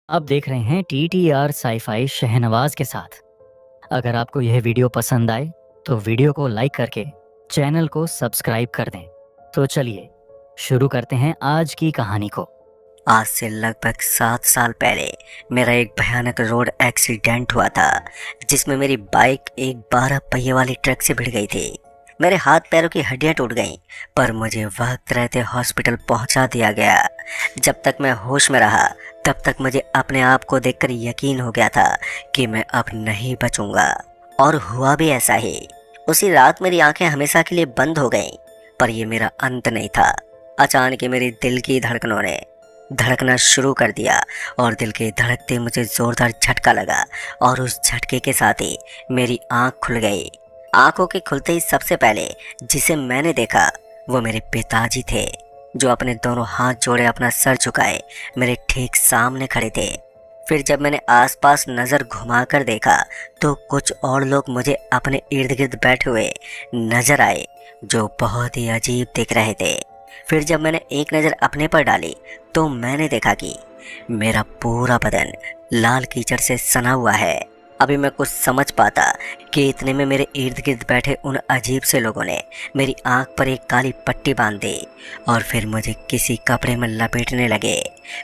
आप देख रहे हैं TTR साई-फाई शहनवाज के साथ। अगर आपको यह वीडियो पसंद आए तो वीडियो को लाइक करके चैनल को सब्सक्राइब कर दें। तो चलिए शुरू करते हैं आज की कहानी को। आज से लगभग 7 साल पहले मेरा एक भयानक रोड एक्सीडेंट हुआ था, जिसमें मेरी बाइक एक 12 पहिए वाली ट्रक से भिड़ गई थी। मेरे हाथ पैरों की हड्डियां टूट गईं, पर मुझे वक्त रहते हॉस्पिटल पहुंचा दिया गया। जब तक मैं होश में रहा तब तक मुझे अपने आप को देखकर यकीन हो गया था कि मैं अब नहीं बचूंगा, और हुआ भी ऐसा ही। उसी रात मेरी आंखें हमेशा के लिए बंद हो गईं, पर यह मेरा अंत नहीं था। अचानक ही मेरी दिल की धड़कनों ने धड़कना शुरू कर दिया, और दिल के धड़कते मुझे जोरदार झटका लगा, और उस झटके के साथ ही मेरी आंख खुल गई। आंखों के खुलते ही सबसे पहले जिसे मैंने देखा वो मेरे पिताजी थे, जो अपने दोनों हाथ जोड़े अपना सर झुकाए मेरे ठीक सामने खड़े थे। फिर जब मैंने आसपास नज़र घुमाकर देखा तो कुछ और लोग मुझे अपने इर्द गिर्द बैठे हुए नजर आए, जो बहुत ही अजीब दिख रहे थे। फिर जब मैंने एक नज़र अपने पर डाली तो मैंने देखा कि मेरा पूरा बदन लाल कीचड़ से सना हुआ है। अभी मैं कुछ समझ पाता कि इतने में मेरे इर्द गिर्द बैठे उन अजीब से लोगों ने मेरी आंख पर एक काली पट्टी बांध दी, और फिर मुझे किसी कपड़े में लपेटने लगे।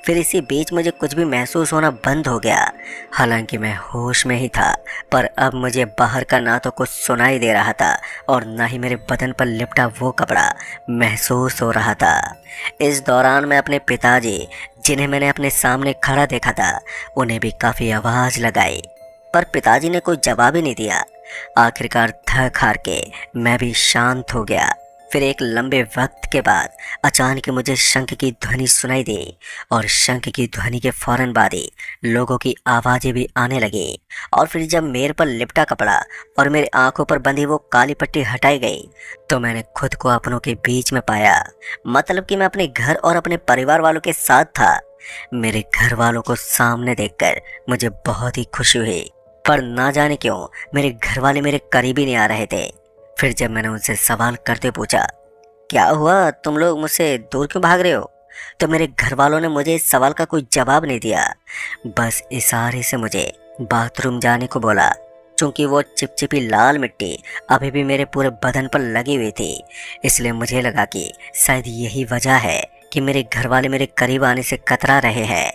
फिर इसी बीच मुझे कुछ भी महसूस होना बंद हो गया। हालांकि मैं होश में ही था, पर अब मुझे बाहर का ना तो कुछ सुनाई दे रहा था और ना ही मेरे बदन पर लिपटा वो कपड़ा महसूस हो रहा था। इस दौरान मैं अपने पिताजी, जिन्हें मैंने अपने सामने खड़ा देखा था, उन्हें भी काफ़ी आवाज़ लगाई, पर पिताजी ने कोई जवाब ही नहीं दिया। आखिरकार थक हार के मैं भी शांत हो गया। फिर एक लंबे वक्त के बाद अचानक मुझे शंख की ध्वनि सुनाई दी, और शंख की ध्वनि के फौरन बाद ही लोगों की आवाज़ें भी आने लगी। और फिर जब मेरे पर लिपटा कपड़ा और मेरी आंखों पर बंधी वो काली पट्टी हटाई गई तो मैंने खुद को अपनों के बीच में पाया। मतलब कि मैं अपने घर और अपने परिवार वालों के साथ था। मेरे घर वालों को सामने देखकर मुझे बहुत ही खुशी हुई, पर ना जाने क्यों मेरे घर वाले मेरे करीब ही नहीं आ रहे थे। फिर जब मैंने उनसे सवाल करते पूछा, क्या हुआ, तुम लोग मुझसे दूर क्यों भाग रहे हो, तो मेरे घर वालों ने मुझे इस सवाल का कोई जवाब नहीं दिया। बस इशारे से मुझे बाथरूम जाने को बोला। चूंकि वो चिपचिपी लाल मिट्टी अभी भी मेरे पूरे बदन पर लगी हुई थी, इसलिए मुझे लगा कि शायद यही वजह है कि मेरे घर वाले मेरे करीब आने से कतरा रहे हैं।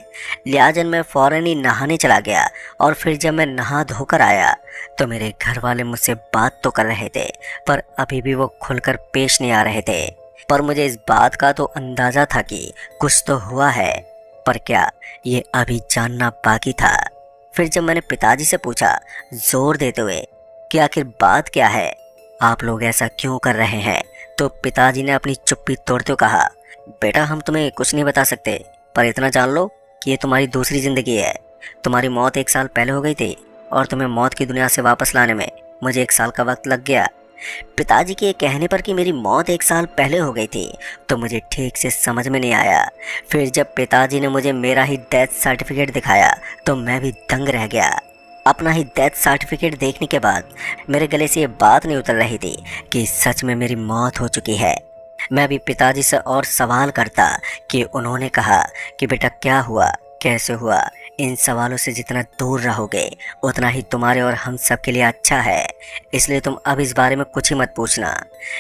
लिहाजन मैं फौरन ही नहाने चला गया, और फिर जब मैं नहा धोकर आया तो मेरे घर वाले मुझसे बात तो कर रहे थे, पर अभी भी वो खुलकर पेश नहीं आ रहे थे। पर मुझे इस बात का तो अंदाज़ा था कि कुछ तो हुआ है, पर क्या ये अभी जानना बाकी था। फिर जब मैंने पिताजी से पूछा जोर देते हुए कि आखिर बात क्या है, आप लोग ऐसा क्यों कर रहे हैं, तो पिताजी ने अपनी चुप्पी तोड़ते हुए कहा, बेटा हम तुम्हें कुछ नहीं बता सकते, पर इतना जान लो कि ये तुम्हारी दूसरी ज़िंदगी है। तुम्हारी मौत 1 साल पहले हो गई थी, और तुम्हें मौत की दुनिया से वापस लाने में मुझे 1 साल का वक्त लग गया। पिताजी के कहने पर कि मेरी मौत 1 साल पहले हो गई थी तो मुझे ठीक से समझ में नहीं आया। फिर जब पिताजी ने मुझे मेरा ही डेथ सर्टिफिकेट दिखाया तो मैं भी दंग रह गया। अपना ही डेथ सर्टिफिकेट देखने के बाद मेरे गले से ये बात नहीं उतर रही थी कि सच में मेरी मौत हो चुकी है। मैं भी पिताजी से और सवाल करता कि उन्होंने कहा कि बेटा क्या हुआ, कैसे हुआ। इन सवालों से जितना दूर रहोगे उतना ही तुम्हारे और हम सब के लिए अच्छा है, इसलिए तुम अब इस बारे में कुछ ही मत पूछना।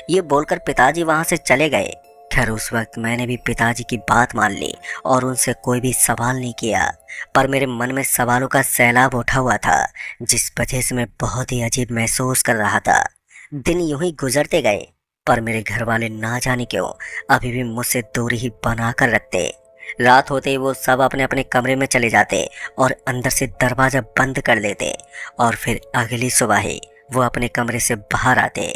ये बोलकर पिताजी वहाँ से चले गए। खैर उस वक्त मैंने भी पिताजी की बात मान ली और उनसे कोई भी सवाल नहीं किया, पर मेरे मन में सवालों का सैलाब उठा हुआ था, जिस वजह से मैं बहुत ही अजीब महसूस कर रहा था। दिन यूं ही गुजरते गए, पर मेरे घर वाले ना जाने क्यों अभी भी मुझसे दूरी ही बना कर रखते। रात होते ही वो सब अपने अपने कमरे में चले जाते और अंदर से दरवाज़ा बंद कर देते, और फिर अगली सुबह ही वो अपने कमरे से बाहर आते।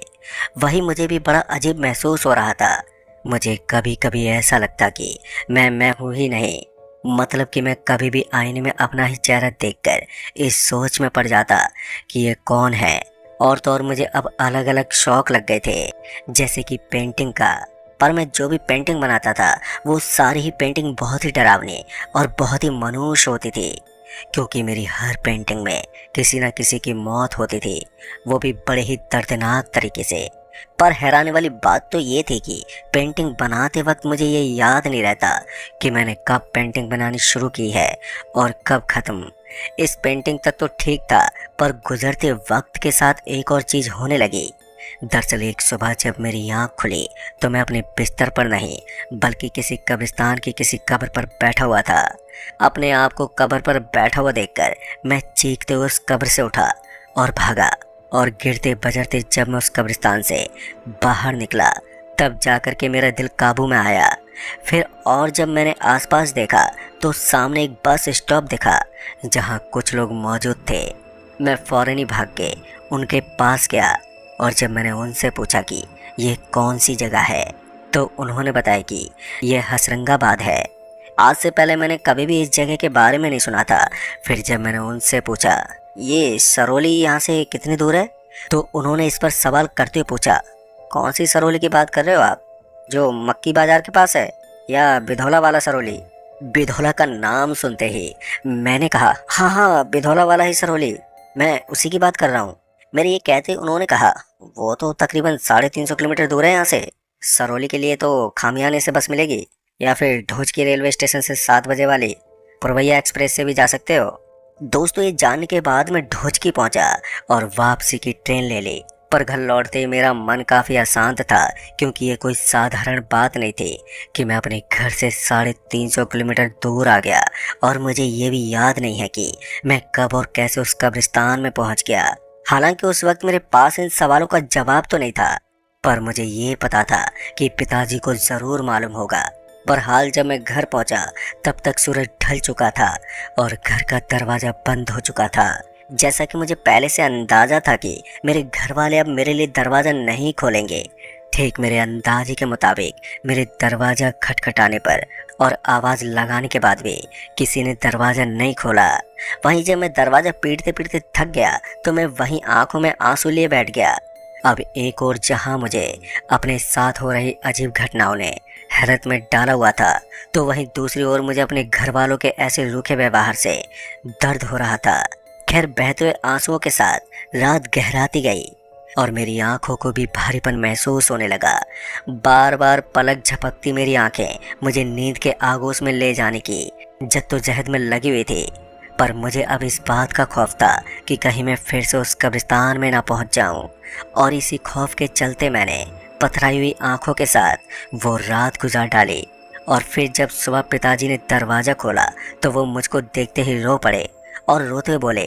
वही मुझे भी बड़ा अजीब महसूस हो रहा था। मुझे कभी कभी ऐसा लगता कि मैं हूँ ही नहीं। मतलब कि मैं कभी भी आईने में अपना ही चेहरा देखकर इस सोच में पड़ जाता कि ये कौन है। और तो और मुझे अब अलग अलग शौक लग गए थे, जैसे कि पेंटिंग का। पर मैं जो भी पेंटिंग बनाता था वो सारी ही पेंटिंग बहुत ही डरावनी और बहुत ही मनुष्य होती थी, क्योंकि मेरी हर पेंटिंग में किसी न किसी की मौत होती थी, वो भी बड़े ही दर्दनाक तरीके से। पर हैरानी वाली बात तो ये थी कि पेंटिंग बनाते वक्त मुझे ये याद नहीं रहता कि मैंने कब पेंटिंग बनानी शुरू की है और कब ख़त्म। इस पेंटिंग तक तो ठीक था, पर गुजरते वक्त के साथ एक और चीज़ होने लगी। दरअसल एक सुबह जब मेरी आँख खुली तो मैं अपने बिस्तर पर नहीं बल्कि किसी कब्रिस्तान की किसी कब्र पर बैठा हुआ था। अपने आप को कब्र पर बैठा हुआ देखकर मैं चीखते हुए उस कब्र से उठा और भागा, और गिरते बजरते जब मैं उस कब्रिस्तान से बाहर निकला तब जाकर के मेरा दिल काबू में आया। फिर और जब मैंने आसपास देखा तो सामने एक बस स्टॉप दिखा जहां कुछ लोग मौजूद थे। मैं फौरन ही भाग के उनके पास गया और जब मैंने उनसे पूछा कि ये कौन सी जगह है तो उन्होंने बताया कि यह हसरंगाबाद है। आज से पहले मैंने कभी भी इस जगह के बारे में नहीं सुना था। फिर जब मैंने उनसे पूछा ये सरौली यहाँ से कितनी दूर है, तो उन्होंने इस पर सवाल करते हुए पूछा कौन सी सरौली की बात कर रहे हो आप, जो मक्की बाजार के पास है या बिधौला वाला सरौली। बिधौला का नाम सुनते ही मैंने कहा हाँ हाँ, बिधौला वाला ही सरौली, मैं उसी की बात कर रहा हूँ। मेरे ये कहते उन्होंने कहा वो तो तकरीबन 350 किलोमीटर दूर है यहाँ से। सरौली के लिए तो खामियाने से बस मिलेगी या फिर ढोज की रेलवे स्टेशन से 7 बजे वाली पुरवैया एक्सप्रेस से भी जा सकते हो। दोस्तों, ये जानने के बाद मैं ढोज की पहुंचा और वापसी की ट्रेन ले ली। पर घर लौटते ही मेरा मन काफ़ी अशांत था, क्योंकि ये कोई साधारण बात नहीं थी कि मैं अपने घर से 350 किलोमीटर दूर आ गया और मुझे ये भी याद नहीं है कि मैं कब और कैसे उस कब्रिस्तान में पहुंच गया। हालांकि उस वक्त मेरे पास इन सवालों का जवाब तो नहीं था, पर मुझे ये पता था कि पिताजी को ज़रूर मालूम होगा। बहरहाल जब मैं घर पहुंचा तब तक सूरज ढल चुका था और घर का दरवाज़ा बंद हो चुका था। जैसा कि मुझे पहले से अंदाज़ा था कि मेरे घर वाले अब मेरे लिए दरवाज़ा नहीं खोलेंगे, ठीक मेरे अंदाजे के मुताबिक मेरे दरवाज़ा खटखटाने पर और आवाज़ लगाने के बाद भी किसी ने दरवाज़ा नहीं खोला। वहीं जब मैं दरवाज़ा पीटते पीटते थक गया तो मैं वहीं आंखों में आंसू लिए बैठ गया। अब एक और जहां मुझे अपने साथ हो रही अजीब घटनाओं ने हैरत में डाला हुआ था, तो वहीं दूसरी ओर मुझे अपने घर वालों के ऐसे रूखे व्यवहार से दर्द हो रहा था। खैर, बहते हुए आंसुओं के साथ रात गहराती गई और मेरी आंखों को भी भारीपन महसूस होने लगा। बार बार पलक झपकती मेरी आंखें मुझे नींद के आगोश में ले जाने की जद्दोजहद में लगी हुई थी। पर मुझे अब इस बात का खौफ था कि कहीं मैं फिर से उस कब्रिस्तान में ना पहुंच जाऊं, और इसी खौफ के चलते मैंने पथराई हुई आंखों के साथ वो रात गुजार डाली। और फिर जब सुबह पिताजी ने दरवाज़ा खोला तो वो मुझको देखते ही रो पड़े और रोते हुए बोले,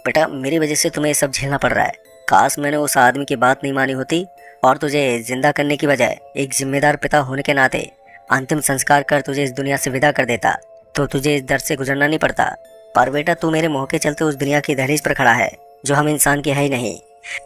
बेटा, मेरी वजह से तुम्हें ये सब झेलना पड़ रहा है। काश मैंने उस आदमी की बात नहीं मानी होती और तुझे जिंदा करने की बजाय एक जिम्मेदार पिता होने के नाते अंतिम संस्कार कर तुझे इस दुनिया से विदा कर देता तो तुझे इस दर्द से गुजरना नहीं पड़ता। पर बेटा, तू मेरे मुंह के चलते उस दुनिया की दहलीज पर खड़ा है जो हम इंसान की है ही नहीं।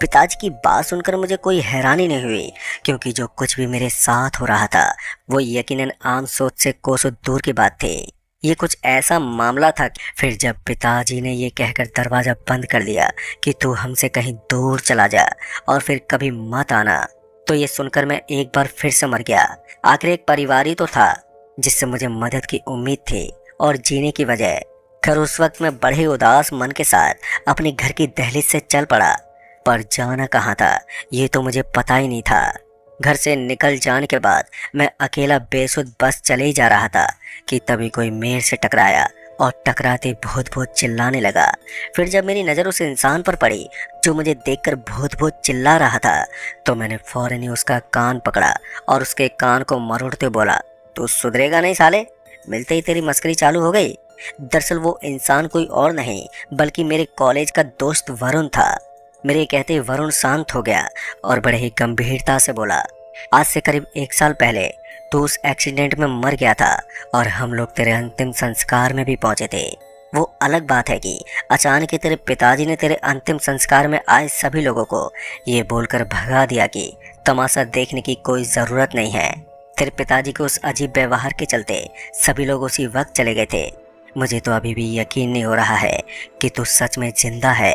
पिताजी की बात सुनकर मुझे कोई हैरानी नहीं हुई, क्योंकि जो कुछ भी मेरे साथ हो रहा था वो यकीनन आम सोच से कोसों दूर की बात थी। ये कुछ ऐसा मामला था। फिर जब पिताजी ने ये कहकर दरवाज़ा बंद कर दिया कि तू हमसे कहीं दूर चला जा और फिर कभी मत आना, तो ये सुनकर मैं एक बार फिर से मर गया। आखिर एक परिवार ही तो था जिससे मुझे मदद की उम्मीद थी और जीने की वजह। खैर, उस वक्त मैं बड़े उदास मन के साथ अपने घर की दहलीज से चल पड़ा, पर जाना कहाँ था ये तो मुझे पता ही नहीं था। घर से निकल जाने के बाद मैं अकेला बेसुध बस चले ही जा रहा था कि तभी कोई मेरे से टकराया और टकराते भूत भूत चिल्लाने लगा। फिर जब मेरी नज़र उस इंसान पर पड़ी जो मुझे देखकर भूत भूत चिल्ला रहा था, तो मैंने फौरन ही उसका कान पकड़ा और उसके कान को मरोड़ते बोला, तू सुधरेगा नहीं साले, मिलते ही तेरी मस्करी चालू हो गई। दरअसल वो इंसान कोई और नहीं बल्कि मेरे कॉलेज का दोस्त वरुण था। मेरे कहते वरुण शांत हो गया और बड़े ही गंभीरता से बोला, आज से करीब 1 साल पहले तू उस एक्सीडेंट में मर गया था और हम लोग तेरे अंतिम संस्कार में भी पहुंचे थे। वो अलग बात है कि अचानक ही तेरे पिताजी ने तेरे अंतिम संस्कार में आए सभी लोगों को ये बोलकर भगा दिया कि तमाशा देखने की कोई ज़रूरत नहीं है। तेरे पिताजी के उस अजीब व्यवहार के चलते सभी लोग उसी वक्त चले गए थे। मुझे तो अभी भी यकीन नहीं हो रहा है कि तू सच में जिंदा है।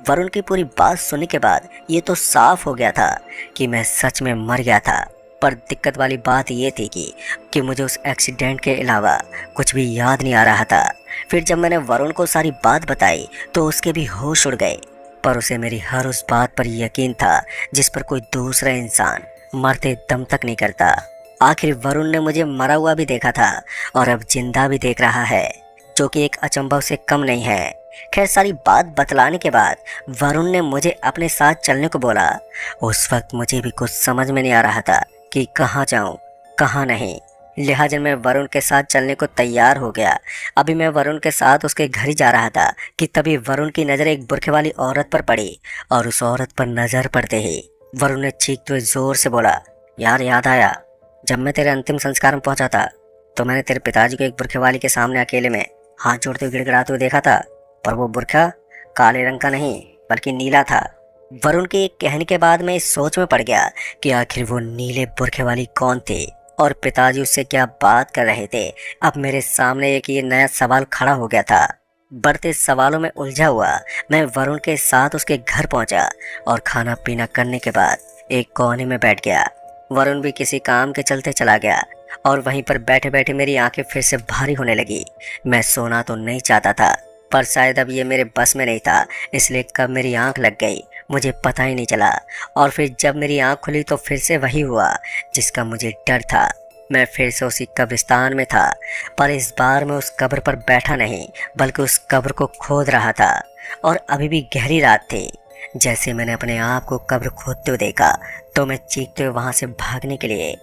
वरुण की पूरी बात सुनने के बाद ये तो साफ हो गया था कि मैं सच में मर गया था। पर दिक्कत वाली बात ये थी कि मुझे उस एक्सीडेंट के अलावा कुछ भी याद नहीं आ रहा था। फिर जब मैंने वरुण को सारी बात बताई तो उसके भी होश उड़ गए। पर उसे मेरी हर उस बात पर यकीन था जिस पर कोई दूसरा इंसान मरते दम तक नहीं करता। आखिर वरुण ने मुझे मरा हुआ भी देखा था और अब जिंदा भी देख रहा है, जो कि एक अचंभव से कम नहीं है। खैर, सारी बात बतलाने के बाद वरुण ने मुझे अपने साथ चलने को बोला। उस वक्त मुझे भी कुछ समझ में नहीं आ रहा था कि कहाँ जाऊं कहाँ नहीं, लिहाजा मैं वरुण के साथ चलने को तैयार हो गया। अभी मैं वरुण के साथ उसके घर ही जा रहा था कि तभी वरुण की नज़र एक बुरखे वाली औरत पर पड़ी और उस औरत पर नज़र पड़ते ही वरुण ने चीखते हुए जोर से बोला, यार याद आया, जब मैं तेरे अंतिम संस्कार में पहुंचा था तो मैंने तेरे पिताजी को एक बुरखे वाली के सामने अकेले में हाथ जोड़ते हुए गिड़गिड़ाते हुए देखा था, पर वो बुरखा काले रंग का नहीं बल्कि नीला था। वरुण के एक कहने के बाद मैं इस सोच में पड़ गया कि आखिर वो नीले बुरखे वाली कौन थे और पिताजी उससे क्या बात कर रहे थे। अब मेरे सामने एक ये नया सवाल खड़ा हो गया था। बढ़ते सवालों में उलझा हुआ मैं वरुण के साथ उसके घर पहुंचा और खाना पीना करने के बाद एक कोने में बैठ गया। वरुण भी किसी काम के चलते चला गया और वहीं पर बैठे बैठे मेरी आंखें फिर से भारी होने लगी। मैं सोना तो नहीं चाहता था, पर शायद अब ये मेरे बस में नहीं था, इसलिए कब मेरी आंख लग गई मुझे पता ही नहीं चला। और फिर जब मेरी आंख खुली तो फिर से वही हुआ जिसका मुझे डर था। मैं फिर से उसी कब्रिस्तान में था, पर इस बार मैं उस कब्र पर बैठा नहीं बल्कि उस कब्र को खोद रहा था। और अभी भी गहरी रात थी। जैसे मैंने अपने आप को कब्र खोदते हुए देखा तो मैं चीखते हुए वहां से भागने के लिए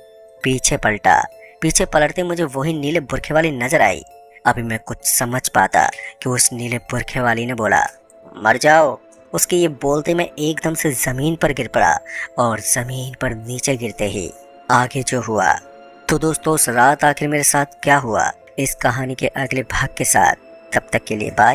पीछे पलटा। पीछे पलटते मुझे वही नीले बुरखे वाली नजर आई। अभी मैं कुछ समझ पाता कि उस नीले बुरखे वाली ने बोला, मर जाओ। उसके ये बोलते मैं एकदम से जमीन पर गिर पड़ा और जमीन पर नीचे गिरते ही आगे जो हुआ। तो दोस्तों, उस रात आखिर मेरे साथ क्या हुआ, इस कहानी के अगले भाग के साथ। तब तक के लिए बाय।